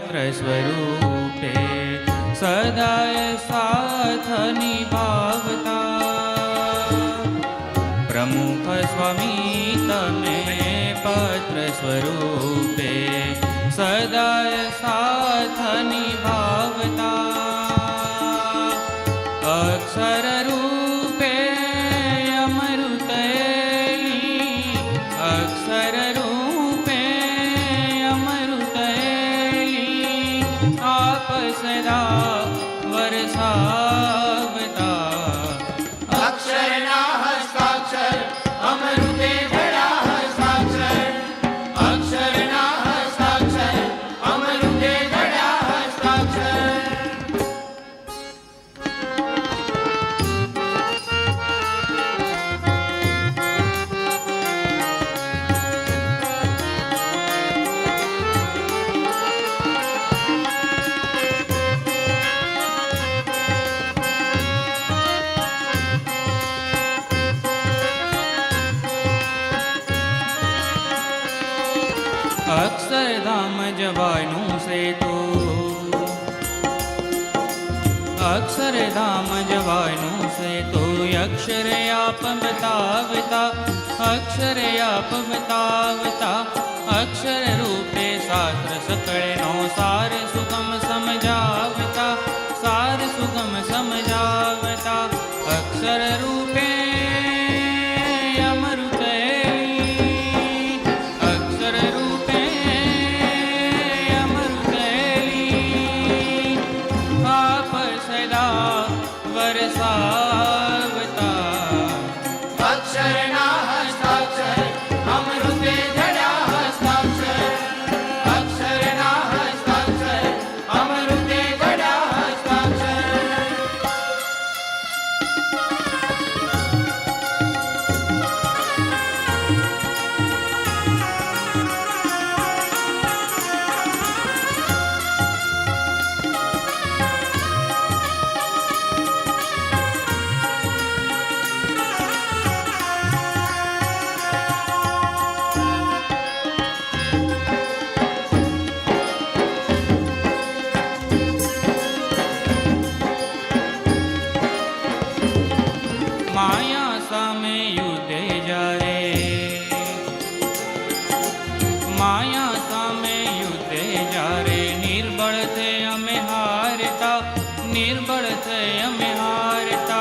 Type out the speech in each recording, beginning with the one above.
पत्र स्वरूपे सदाय साथ निभावता प्रमुख स्वामी तमे पत्र स्वरूपे सदाय साथ निभावता अक्षर रूपे अमृतैली अक्षर रूपे अमृतैली आप सदा वर्षावता अक्षर ना हस्ताक्षर अमृते घड़ा हस्ताक्षर अक्षर ना हस्ताक्षर अमृते घड़ा हस्ताक्षर अक्षरधाम जवानों से तो अक्षरधाम जवानों से तो अक्षर आप बतावता अक्षर आप बतावता अक्षर रूपे शास्त्र सकळे नो सार सुगम समझावता सार सुगम समझावता अक्षर रूपे वर्षावता अक्षर ना हस्ताक्षर अमृते घड़ा हस्ताक्षर अक्षर ना हस्ताक्षर अमृते घड़ा हस्ताक्षर माया सामे युद्धे जारे माया सामे युद्धे जारे निर्बळ थे अमे हारता निर्बळ थे अमे हारता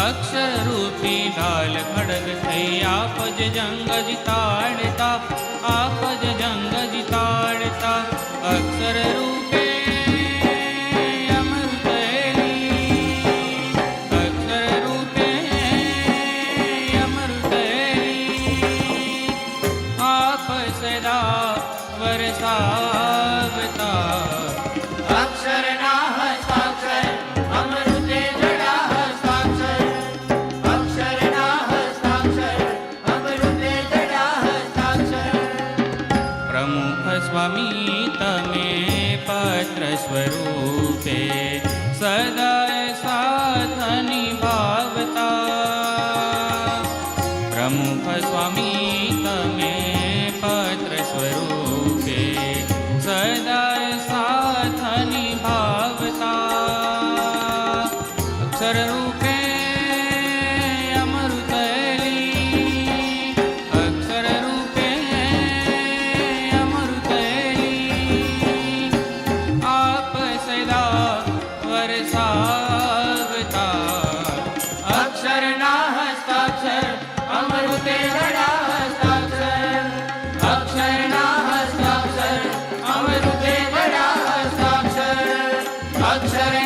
अक्षर रूपी ढाल खड़ग थई आप ज जंग जिताड़ता आप ज जंग जिताड़ता अक्षर रूपे सदा वर्षावता अक्षर ना हस्ताक्षर अमृते घड़ा हस्ताक्षर अक्षर ना हस्ताक्षर अमृते घड़ा हस्ताक्षर प्रमुख स्वामी तमे पत्र स्वरूपे सदाय साथ निभावता प्रमुख स्वामी तमे पत्र स्वरूपे सदाय साथ निभावता अक्षर रूपे अमृतैली अक्षर रूपे अमृतैली आप सदा वर्षावता अक्षर ना हस्ताक्षर अमृते घड़ा हस्ताक्षर अक्षर ना हस्ताक्षर अमृते घड़ा हस्ताक्षर अक्षर